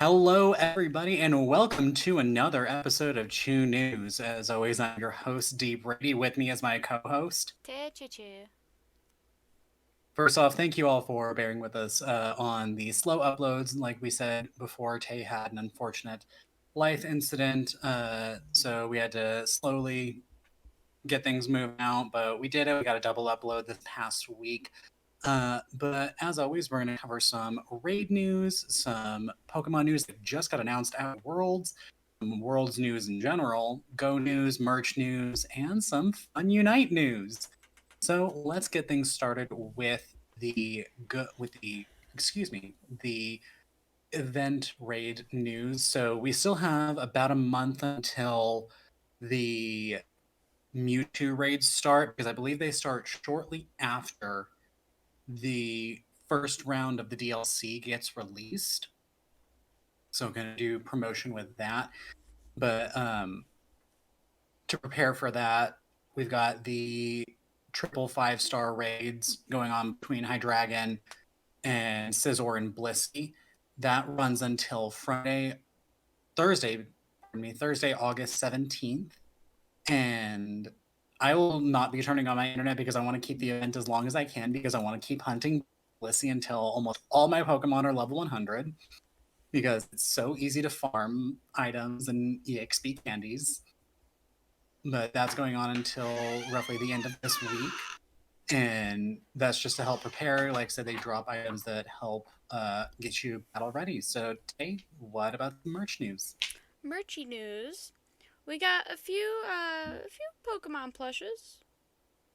Hello, everybody, and welcome to another episode of Chew News. As always, I'm your host, Deep Brady. With me as my co-host. Choo. First off, thank you all for bearing with us on the slow uploads. Like we said before, Tay had an unfortunate life incident, so we had to slowly get things moving out, but we did it. We got a double upload this past week. But as always, we're going to cover some raid news, some Pokemon news that just got announced at Worlds, some Worlds news in general, Go news, merch news, and some fun Unite news. So let's get things started with the event raid news. So we still have about a month until the Mewtwo raids start because I believe they start shortly after the first round of the DLC gets released. So I'm going to do promotion with that. But to prepare for that, we've got the triple 5-star raids going on between Hydreigon and Scizor and Blissey. That runs until Thursday, August 17th. And I will not be turning on my internet because I want to keep the event as long as I can because I want to keep hunting Blissey until almost all my Pokemon are level 100 because it's so easy to farm items and EXP candies. But that's going on until roughly the end of this week. And that's just to help prepare. Like I said, they drop items that help get you battle ready. So, Tay, what about the merch news? Merchy news. We got a few Pokemon plushes.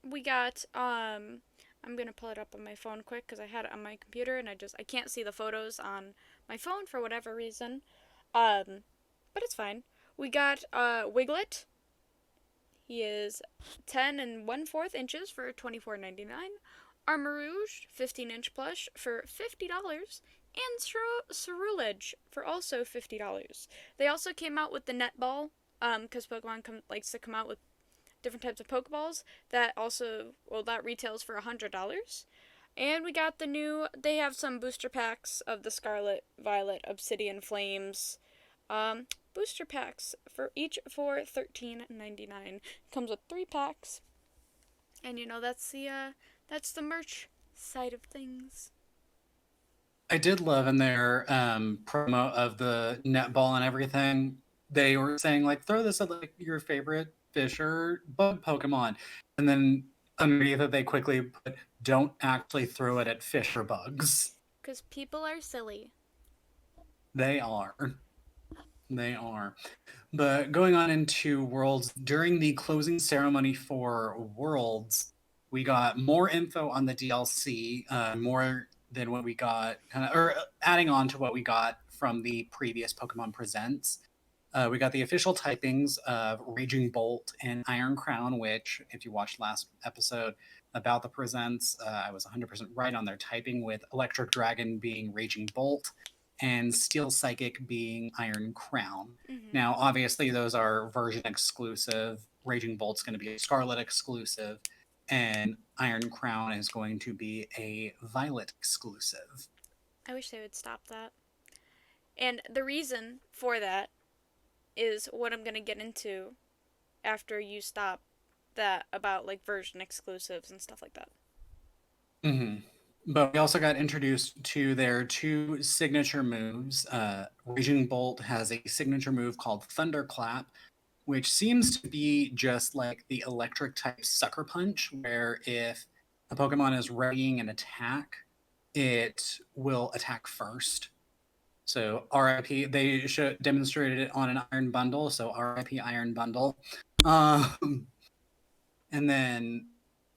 We got I'm gonna pull it up on my phone quick because I had it on my computer and I can't see the photos on my phone for whatever reason. Um, but it's fine. We got Wiglet. He is 10 and 1/4 inches for $24.99. Armarouge, 15-inch plush for $50, and Cerulege for also $50. They also came out with the netball, because Pokemon likes to come out with different types of Pokeballs that retails for $100. And we got they have some booster packs of the Scarlet, Violet, Obsidian Flames, um, booster packs for each for $13.99. Comes with 3 packs, and that's the merch side of things. I did love in their promo of the netball and everything. They were saying like throw this at like your favorite fish or bug Pokemon, and then underneath it they quickly put don't actually throw it at fish or bugs. Because people are silly. They are. They are. But going on into Worlds, during the closing ceremony for Worlds, we got more info on the DLC, more than what we got, or adding on to what we got from the previous Pokemon Presents. We got the official typings of Raging Bolt and Iron Crown, which, if you watched last episode about the Presents, I was 100% right on their typing, with Electric Dragon being Raging Bolt and Steel Psychic being Iron Crown. Mm-hmm. Now, obviously, those are version exclusive. Raging Bolt's going to be a Scarlet exclusive, and Iron Crown is going to be a Violet exclusive. I wish they would stop that. And the reason for that is what I'm gonna get into after you stop that about like version exclusives and stuff like that. Mm-hmm. But we also got introduced to their two signature moves. Raging Bolt has a signature move called Thunderclap, which seems to be just like the electric type Sucker Punch, where if a Pokemon is readying an attack, it will attack first. So RIP, they demonstrated it on an Iron Bundle, so RIP Iron Bundle. Um, and then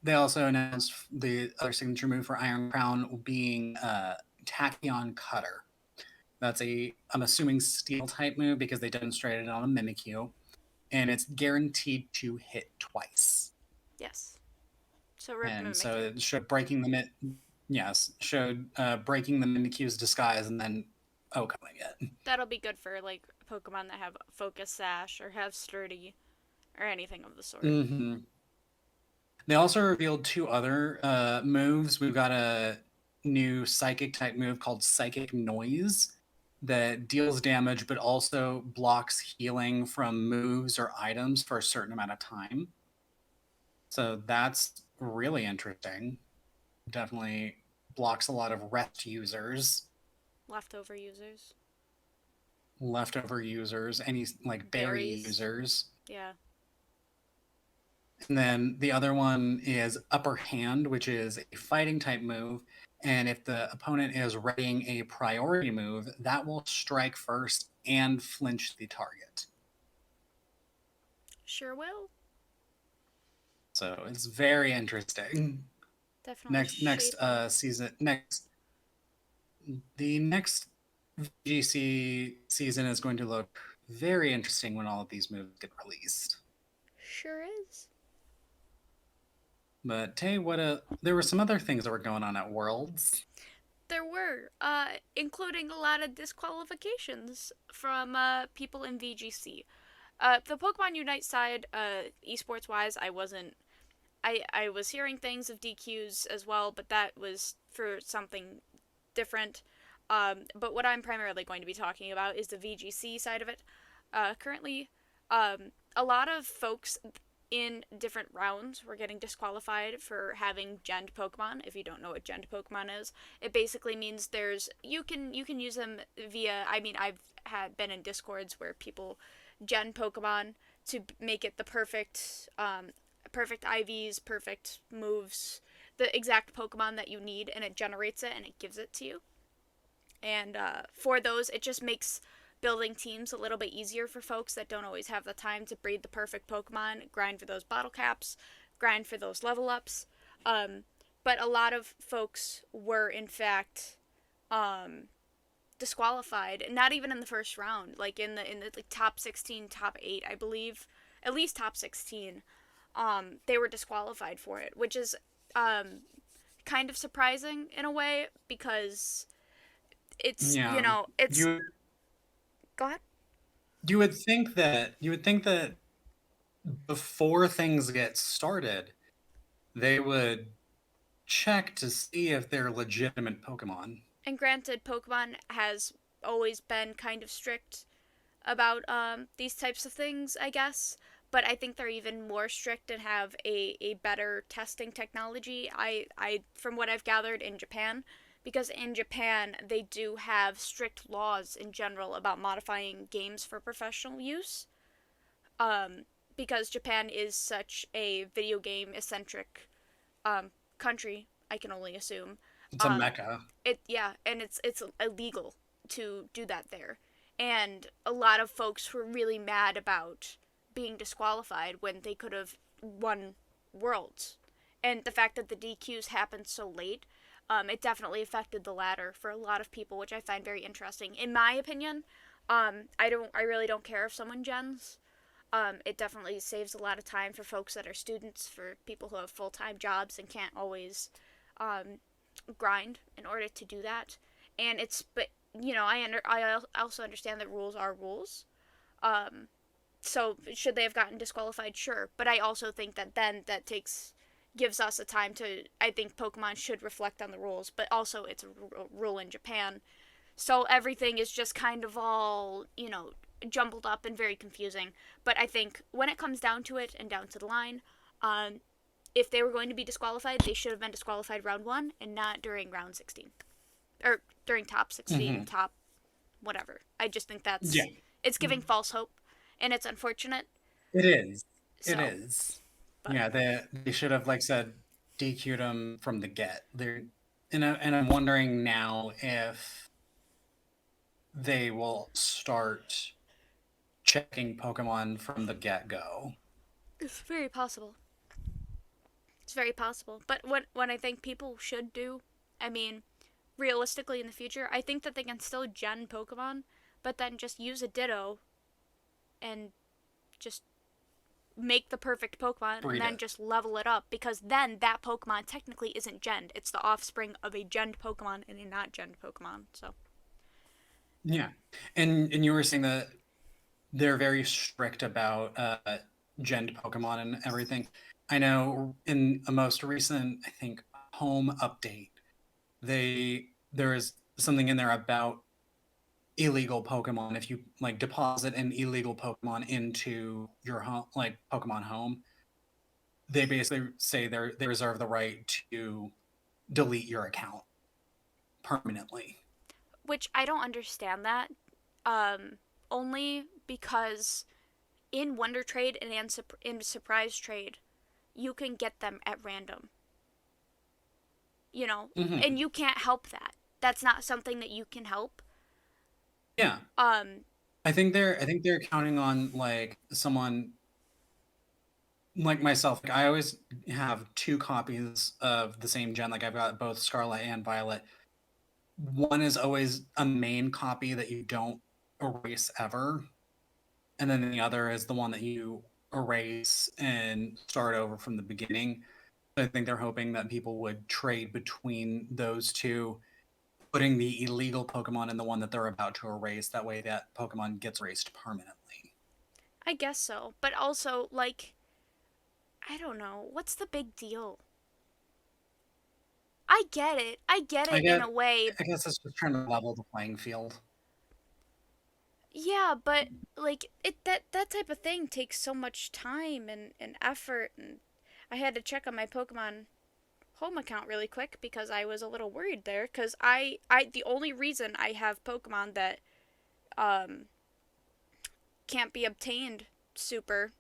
they also announced the other signature move for Iron Crown being Tachyon Cutter. That's I'm assuming steel type move because they demonstrated it on a Mimikyu, and it's guaranteed to hit twice. Yes. So rip And so Mimikyu. it showed showed breaking the Mimikyu's disguise and then coming it. That'll be good for like Pokemon that have Focus Sash or have Sturdy or anything of the sort. Mm-hmm. They also revealed two other moves. We've got a new psychic type move called Psychic Noise, that deals damage but also blocks healing from moves or items for a certain amount of time. So that's really interesting. Definitely blocks a lot of rest users, Leftover users. leftover users, any like berry Berries. users. Yeah. And then the other one is Upper Hand, which is a fighting type move. And if the opponent is readying a priority move, that will strike first and flinch the target. Sure will. So it's very interesting. Definitely Next shape up. season, the next VGC season is going to look very interesting when all of these moves get released. Sure is. But Tay, there were some other things that were going on at Worlds. There were, including a lot of disqualifications from people in VGC. The Pokemon Unite side, esports wise, I wasn't. I was hearing things of DQs as well, but that was for something different. But what I'm primarily going to be talking about is the VGC side of it. Currently, a lot of folks in different rounds were getting disqualified for having genned Pokemon. If you don't know what genned Pokemon is, it basically means you can use them via. I mean, I've had been in discords where people gen Pokemon to make it the perfect IVs, perfect moves, the exact Pokemon that you need, and it generates it and it gives it to you. And for those, it just makes building teams a little bit easier for folks that don't always have the time to breed the perfect Pokemon, grind for those bottle caps, grind for those level ups. Um, but a lot of folks were, in fact, um, disqualified. Not even in the first round, like in the like, top 16, top 8, I believe, at least top 16. They were disqualified for it, which is um, kind of surprising in a way because it's Yeah, it's you go ahead. you would think that before things get started, they would check to see if they're legitimate Pokemon. And granted, Pokemon has always been kind of strict about these types of things, I guess. But I think they're even more strict and have a better testing technology. From what I've gathered in Japan, because in Japan they do have strict laws in general about modifying games for professional use. Um, because Japan is such a video game eccentric country, I can only assume. It's a Um, mecha. and it's illegal to do that there, and a lot of folks were really mad about being disqualified when they could have won worlds, and the fact that the DQs happened so late, it definitely affected the ladder for a lot of people, which I find very interesting. In my opinion, I really don't care if someone gens. It definitely saves a lot of time for folks that are students, for people who have full time jobs and can't always um, grind in order to do that. And but I also understand that rules are rules. Um, so should they have gotten disqualified? Sure, but I also think that then that takes gives us a time to. I think Pokemon should reflect on the rules, but also it's a rule in Japan, so everything is just kind of all jumbled up and very confusing. But I think when it comes down to it and down to the line, um, if they were going to be disqualified, they should have been disqualified round one and not during round 16 or during top 16, Hmm. top whatever. I just think Yeah, it's giving false hope, and it's unfortunate. it is. It So, is. but Yeah, they should have like said DQ'd them from the get. And I'm wondering now if they will start checking Pokemon from the get go. it's very possible. It's very possible. But what I think people should do, I mean, realistically in the future, I think that they can still gen Pokemon, but then just use a Ditto and just make the perfect Pokemon and Breed then it. just level it up, because then that Pokemon technically isn't genned. It's the offspring of a genned Pokemon and a not genned Pokemon. So Yeah, and you were saying that they're very strict about gen Pokemon and everything. I know in a most recent, I think, home update, there is something in there about illegal Pokemon. If you like deposit an illegal Pokemon into your home, like Pokemon Home, they basically say they reserve the right to delete your account permanently. Which I don't understand that. Um, Only because in Wonder Trade and in Surprise Trade, you can get them at random. You know, and Hmm. you can't help that. That's not something that you can help. Yeah, Um, I think they're counting on like someone like myself. Like I always have two copies of the same gen. Like I've got both Scarlet and Violet. One is always a main copy that you don't erase ever, and then the other is the one that you erase and start over from the beginning. I think they're hoping that people would trade between those two, putting the illegal Pokemon in the one that they're about to erase. That way, that Pokemon gets erased permanently. I guess so, but also like I don't know, what's the big deal? I get it. I get I it in get. a way. I guess it's just trying to level the playing field. Yeah, but like that type of thing takes so much time and effort, and I had to check on my Pokemon Home account really quick because I was a little worried there cuz I the only reason I have Pokemon that um can't be obtained super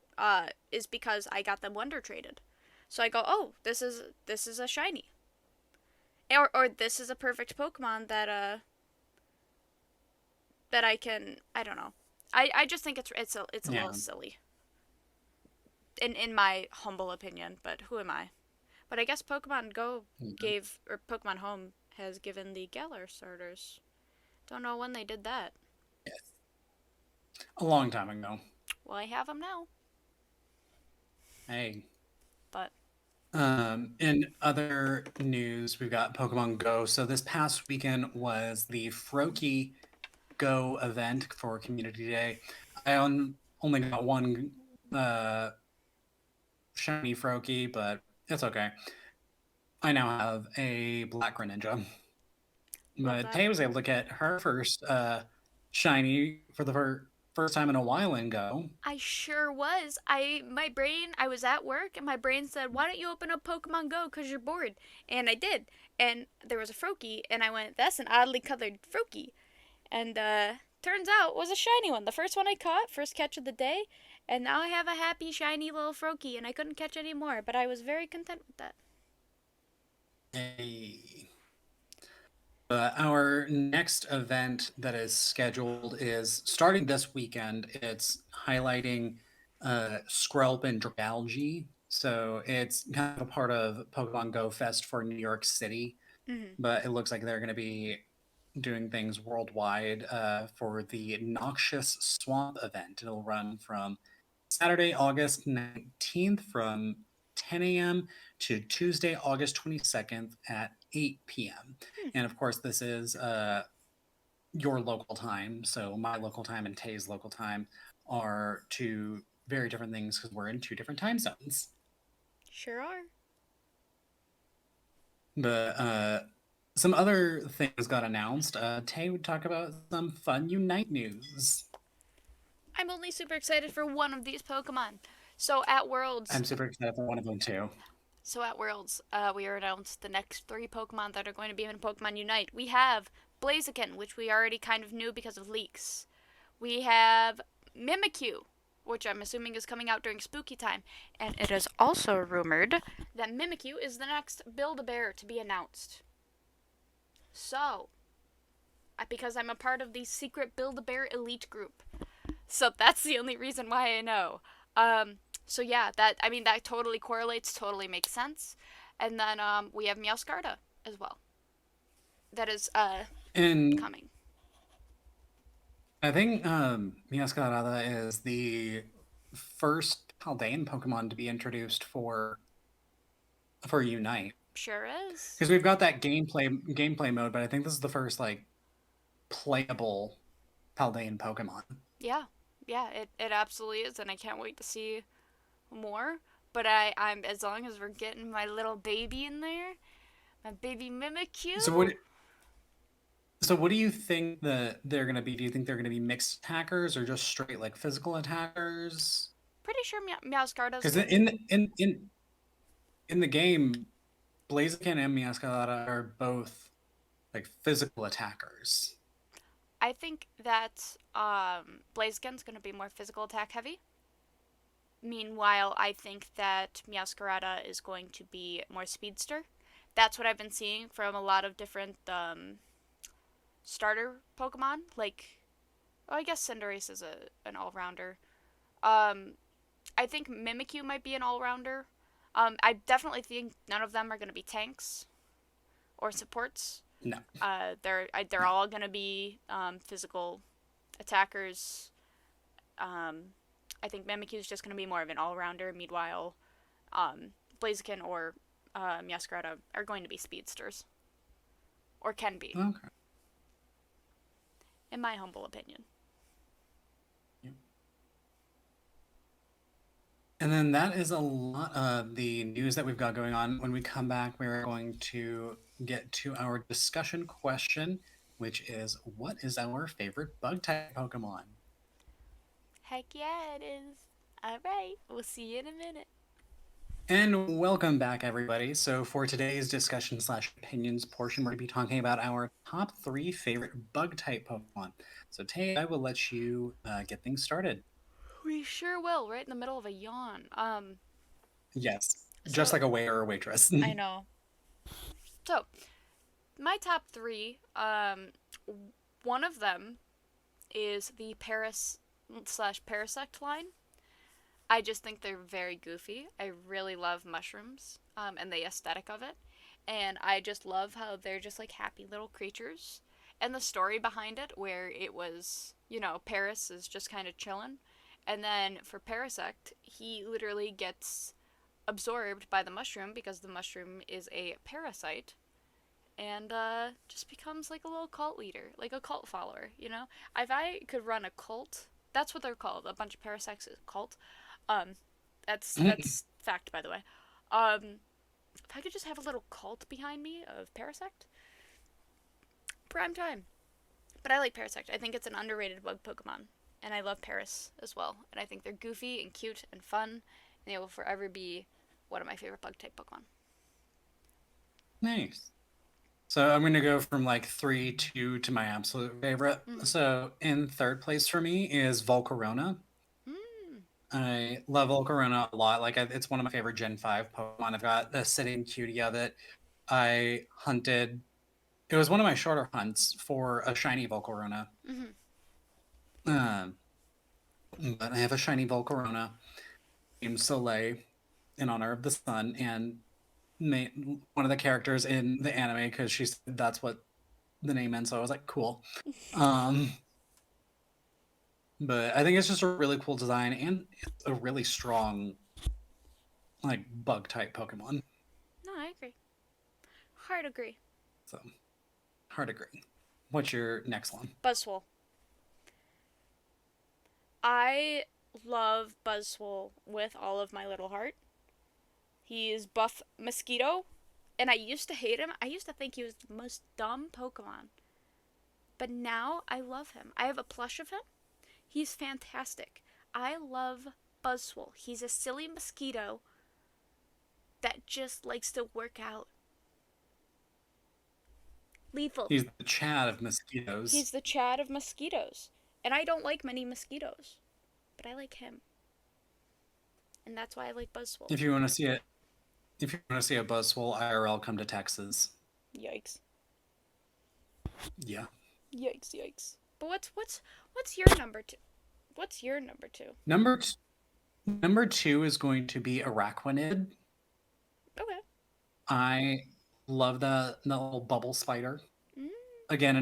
is because I got them Wonder Traded. So I go, "Oh, this is a shiny." Or this is a perfect Pokemon that I can, I don't know. I just think it's a little Yeah. silly in my humble opinion, but who am I? But I guess Pokemon Go Mhm. gave or Pokemon Home has given the Galar starters. Don't know when they did that. Yes. A long time ago. Well, I have them now, Hey. but In other news, we've got Pokemon Go. So this past weekend was the Froakie Go event for Community Day. Only got one uh, shiny Froakie, but it's okay. I now have a Black Greninja. love But that. Tay was able to get her first shiny for the first time in a while in Go. I sure was. I was at work and my brain said, "Why don't you open up Pokemon Go cuz you're bored?" And I did. And there was a Froakie and I went, "That's an oddly colored Froakie." And turns out it was a shiny one. The first one I caught, first catch of the day, and now I have a happy shiny little Froakie and I couldn't catch any more, but I was very content with that. Hey. Our next event that is scheduled is starting this weekend. It's highlighting Skrelp and Dragalge. So it's kind of a part of Pokemon Go Fest for New York City, Mhm. but it looks like they're going to be doing things worldwide for the Noxious Swamp event. It'll run from Saturday, August 19th from 10 a.m. to Tuesday, August 22nd at 8 p.m. Hmm. And of course, this is your local time. So my local time and Tay's local time are two very different things because we're in two different time zones. Sure are. But some other things got announced. Tay would talk about some fun Unite news. I'm only super excited for one of these Pokemon. So at Worlds, I'm super excited for one of them too. we are announced the next three Pokemon that are going to be in Pokemon Unite. We have Blaziken, which we already kind of knew because of leaks. We have Mimikyu, which I'm assuming is coming out during spooky time. And it is also rumored that Mimikyu is the next Build-A-Bear to be announced. So, because I'm a part of the secret Build-A-Bear elite group. So that's the only reason why I know. So yeah, that totally correlates, totally makes sense. And then we have Meowscarda as well. That is And coming. I think Miascarada is the first Paldean Pokemon to be introduced for Unite. Sure is. Because we've got that gameplay mode, but I think this is the first like playable Paldean Pokemon. Yeah. Yeah, it absolutely is, and I can't wait to see more. But I'm as long as we're getting my little baby in there, my baby So Mimikyu. what So what do you think that they're gonna be? Do you think they're gonna be mixed attackers or just straight like physical attackers? Pretty sure Meowscarda's Because gonna be. in the game, Blaziken and Meowscarada are both like physical attackers. I think that Blaziken's gonna be more physical attack heavy. Meanwhile, I think that Meowscarada is going to be more speedster. That's what I've been seeing from a lot of different starter Pokemon. Like, oh, I guess Cinderace is an all rounder. Um, I think Mimikyu might be an all rounder. I definitely think none of them are going to be tanks or supports. No, They're no. all going to be physical attackers. I think Mimikyu is just going to be more of an all rounder. Meanwhile, Blaziken or Meowscarada are going to be speedsters or can be, Okay. in my humble opinion. Yep. And then that is a lot of the news that we've got going on. When we come back, we're going to get to our discussion question, which is what is our favorite bug type Pokemon? Heck yeah, it is. All right, we'll see you in a minute. And welcome back, everybody. So, for today's discussion slash opinions portion, we're going to be talking about our top 3 favorite bug type Pokemon. So, Tay, I will let you get things started. We sure will, right in the middle of a yawn. Yes, just So like a waiter or waitress. I know. So my top three, one of them is the Paris slash Parasect line. I just think they're very goofy. I really love mushrooms, and the aesthetic of it. And I just love how they're just like happy little creatures. And the story behind it, where it was, Paris is just kind of chilling. And then for Parasect, he literally gets absorbed by the mushroom because the mushroom is a parasite and just becomes like a little cult leader, like a cult follower, If I could run a cult, that's what they're called, a bunch of parasites is a cult. Um, that's fact, by the way. If I could just have a little cult behind me of Parasect, prime time. But I like Parasect. I think it's an underrated bug Pokemon, and I love Paris as well. And I think they're goofy and cute and fun, and they will forever be one of my favorite bug type Pokemon. Nice. So, I'm going to go from like 3, 2 to my absolute favorite. Mm-hmm. So, in third place for me is Volcarona. Mm. I love Volcarona a lot. Like, it's one of my favorite Gen 5 Pokemon. I've got the sitting cutie of it. I hunted, it was one of my shorter hunts for a shiny Volcarona. Mm-hmm. Um, but I have a shiny Volcarona named Soleil in honor of the sun and one of the characters in the anime because she said that's what the name meant. So I was like, cool. Um, but I think it's just a really cool design and it's a really strong like bug type Pokemon. No, I agree. Hard agree. So hard agree. What's your next one? Buzzwole. I love Buzzwole with all of my little heart. He is buff mosquito, and I used to hate him. I used to think he was the most dumb Pokemon. But now I love him. I have a plush of him. He's fantastic. I love Buzzwole. He's a silly mosquito that just likes to work out. Lethal. He's the Chad of mosquitoes. He's the Chad of mosquitoes. And I don't like many mosquitoes, but I like him. And that's why I like Buzzwole. If you want to see it, if you want to see a Buzzwole IRL, come to Texas. Yikes. Yeah. Yikes, yikes. But what's your number 2? What's your number 2? Number 2 is going to be Araquanid. Okay. I love the little bubble spider. Mm. Again,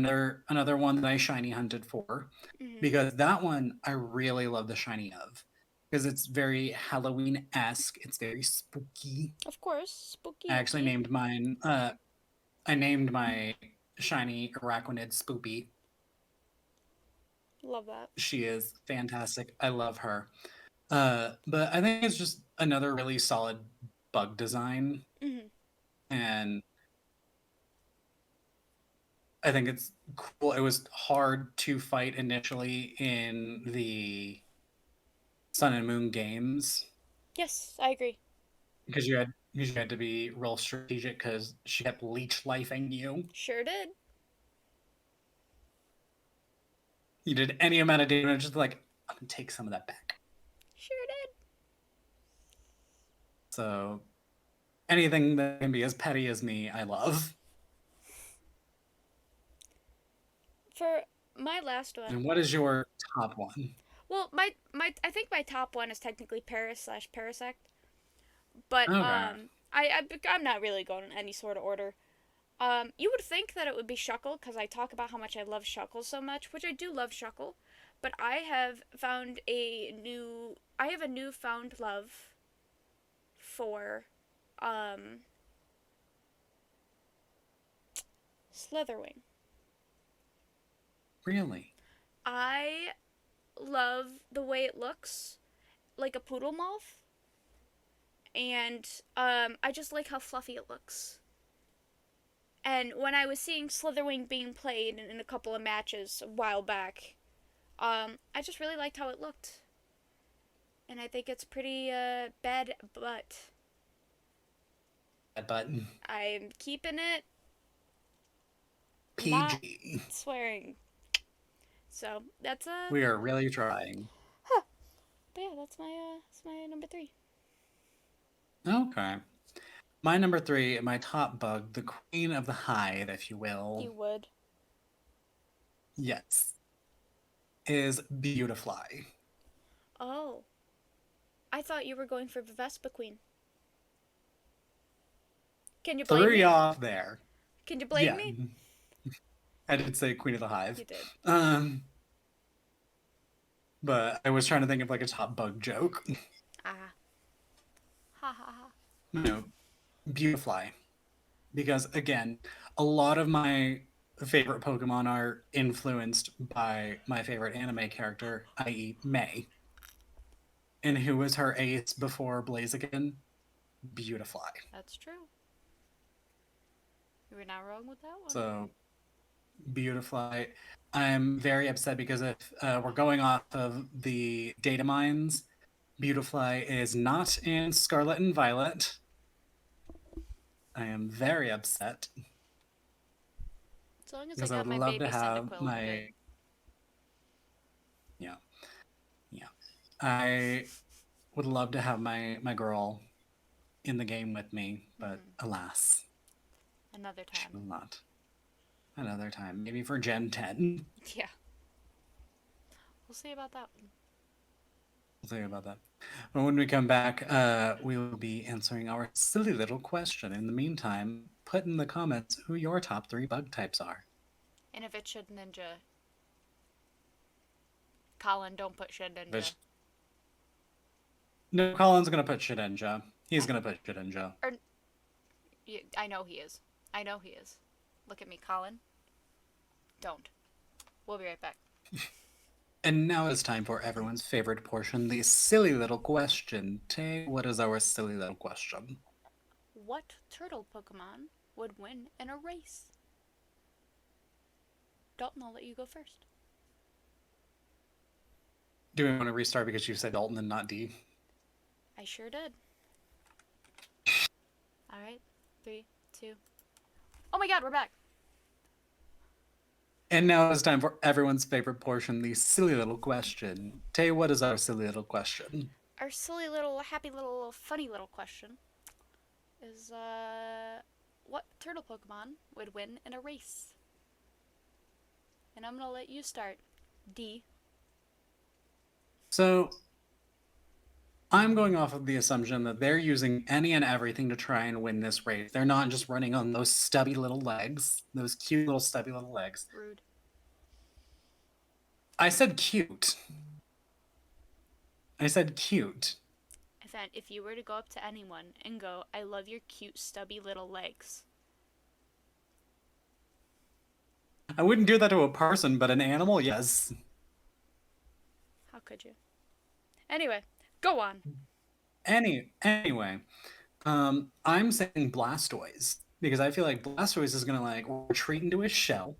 another one that I shiny hunted for Mm-hmm. because that one I really love the shiny of because it's very Halloween esque. It's very spooky. Of course, I spooky actually ookie. named mine. I named my shiny Araquanid Spoopy. Love that. She is fantastic. I love her. But I think it's just another really solid bug design, Mm-hmm. and I think it's cool. It was hard to fight initially in the Sun and Moon games Yes, I agree. because you had to be real strategic because she kept leech lifing you. Sure did. You did any amount of damage, just like I'm gonna take some of that back. Sure did. So anything that can be as petty as me, I love. For my last one, And what is your top one? well, my I think my top one is technically Paris slash Parasect, but Okay. I'm not really going in any sort of order. You would think that it would be Shuckle because I talk about how much I love Shuckle so much, which I do love Shuckle, but I have a newfound love for um Slitherwing. Really? I love the way it looks like a poodle moth, and I just like how fluffy it looks. And when I was seeing Slitherwing being played in a couple of matches a while back, I just really liked how it looked, and I think it's pretty bad. But That button. I'm keeping it not PG. swearing. So that's We are really trying. huh. But yeah, that's my number three. Okay. My number three, my top bug, the queen of the hive, if you will, You would. yes, is Beautifly. Oh, I thought you were going for Vespa Queen. Can you blame Threw you me? off there. Can you blame Yeah, me? I did say queen of the hive. You did. Um, but I was trying to think of like a top bug joke. Ah. Ha ha ha. No, Beautifly. Because again, a lot of my favorite Pokemon are influenced by my favorite anime character, i.e., May. And who was her ace before Blaziken? Beautifly. That's true. You were not wrong with that one. So, Beautifly. I'm very upset because if we're going off of the data mines, Beautifly is not in Scarlet and Violet. I am very upset As long as I because I got would my love to baby have Cyndaquil, I'm good. my yeah, yeah. I would love to have my girl in the game with me, but alas, Another she time. will not. Another time, maybe for Gen 10. Yeah. We'll see about that one. We'll think about that. But when we come back, we will be answering our silly little question. In the meantime, put in the comments who your top three bug types are. And if it's Shid Ninja, Colin, don't put Shid Ninja. No, Colin's gonna put Shedinja. He's gonna put Shedinja. Or, I know he is. I know he is. Look at me, Colin. Don't. We'll be right back. And now it's time for everyone's favorite portion, the silly little question. Tay, what is our silly little question? What turtle Pokemon would win in a race? Dalton, I'll let you go first. Do we want to restart because you said Dalton and not D? I sure did. Alright. 3, 2. Oh my god, we're back. And now it's time for everyone's favorite portion, the silly little question. Tay, what is our silly little question? Our silly little, happy little, funny little question is, what turtle Pokemon would win in a race? And I'm gonna let you start. D. So, I'm going off of the assumption that they're using any and everything to try and win this race. They're not just running on those stubby little legs, those cute little stubby little legs. Rude. I said cute. I said cute. If you were to go up to anyone and go, I love your cute stubby little legs. I wouldn't do that to a person, but an animal, yes. How could you? Anyway, go on. Anyway, I'm saying Blastoise because I feel like Blastoise is gonna like retreat into his shell.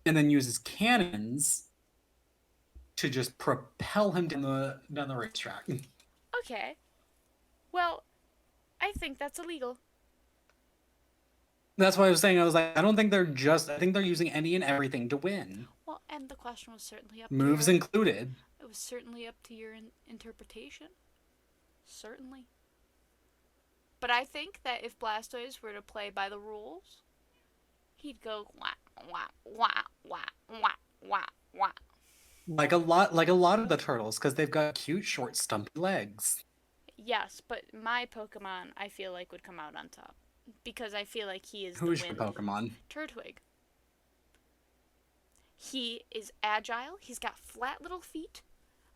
and then uses cannons to just propel him down the racetrack. Okay. Well, I think that's illegal. That's why I was saying, I was like, I don't think they're just, I think they're using any and everything to win. Well, and the question was certainly up to Moves your. included. It was certainly up to your interpretation. Certainly. But I think that if Blastoise were to play by the rules, he'd go wah wah wah wah wah wah wah. Like a lot of the turtles, because they've got cute, short, stumpy legs. Yes, but my Pokemon I feel like would come out on top because I feel like he is Who the is your wind. Pokemon? Turtwig. He is agile. He's got flat little feet.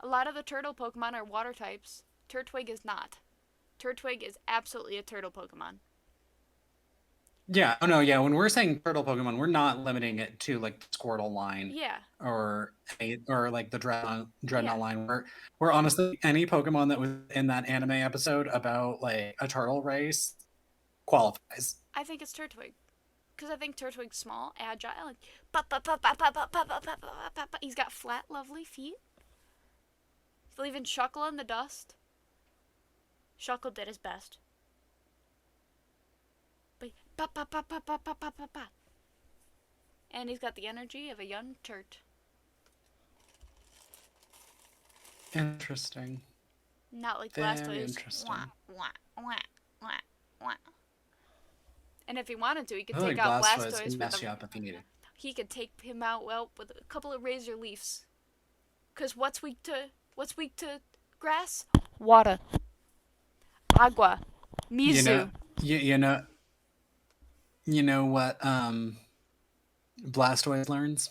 A lot of the turtle Pokemon are water types. Turtwig is not. Turtwig is absolutely a turtle Pokemon. Yeah. Oh no. Yeah. When we're saying turtle Pokemon, we're not limiting it to like the Squirtle line Yeah, or like the Dreadnought yeah. line. We're honestly any Pokemon that was in that anime episode about like a turtle race qualifies. I think it's Turtwig. Because I think Turtwig's small, agile, and he's got flat, lovely feet. He's leaving Shuckle in the dust. Shuckle did his best. And he's got the energy of a young turt. Interesting. Not like Very Blastoise. interesting. Wah, wah, wah, wah, wah. And if he wanted to, he could I feel take like out Blastoise Blastoise can with mess a. you up if you need it. He could take him out well with a couple of razor leaves. Cause what's weak to grass? Water. Agua. You know, Mizu. you know, you know what Blastoise learns?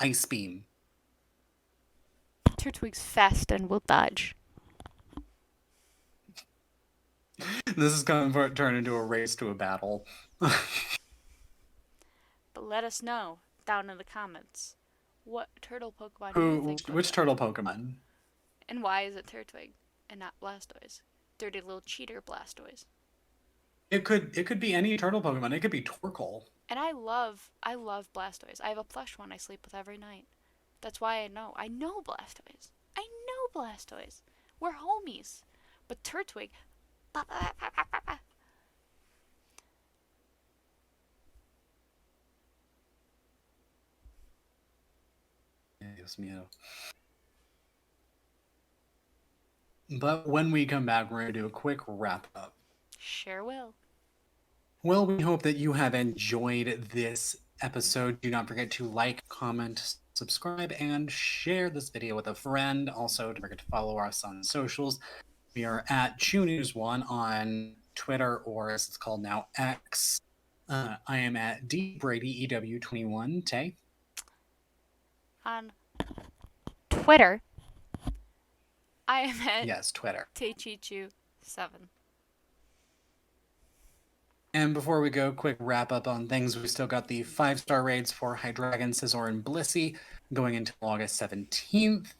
Ice Beam. Turtwig's fast and will dodge. This is going to turn into a race to a battle. But let us know down in the comments. What turtle Pokemon do you think would Which win? turtle Pokemon? And why is it Turtwig and not Blastoise? Dirty little cheater Blastoise. It could be any turtle Pokemon. It could be Torkoal. And I love Blastoise. I have a plush one I sleep with every night. That's why I know. I know Blastoise. I know Blastoise. We're homies. But Turtwig. Dios mío. But when we come back, we're going to do a quick wrap up. Sure will. Well, we hope that you have enjoyed this episode. Do not forget to like, comment, subscribe, and share this video with a friend. Also, don't forget to follow us on socials. We are at ChewNews1 on Twitter, or as it's called now, X. I am at DBradyEW21. Tay? On Twitter, I am at Yes, Twitter. Teichichu7. And before we go, quick wrap up on things. We still got the 5-star raids for Hydreigon, Scizor, and Blissey going until August 17th.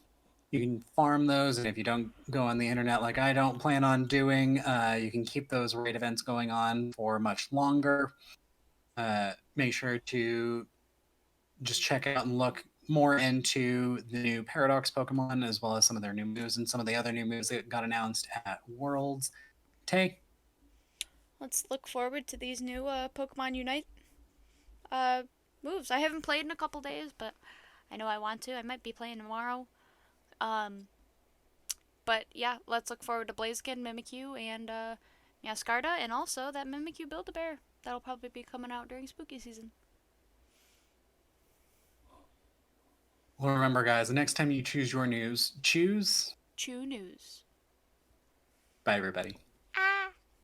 You can farm those, and if you don't go on the internet like I don't plan on doing, you can keep those raid events going on for much longer. Make sure to just check out and look more into the new Paradox Pokemon, as well as some of their new moves and some of the other new moves that got announced at Worlds. Tay? Let's look forward to these new Pokemon Unite moves. I haven't played in a couple days, but I know I want to. I might be playing tomorrow. But yeah, let's look forward to Blaziken, Mimikyu, and Yaskarta, and also that Mimikyu Build-A-Bear. That'll probably be coming out during spooky season. Well, remember, guys, the next time you choose your news, choose. Chew News. Bye, everybody.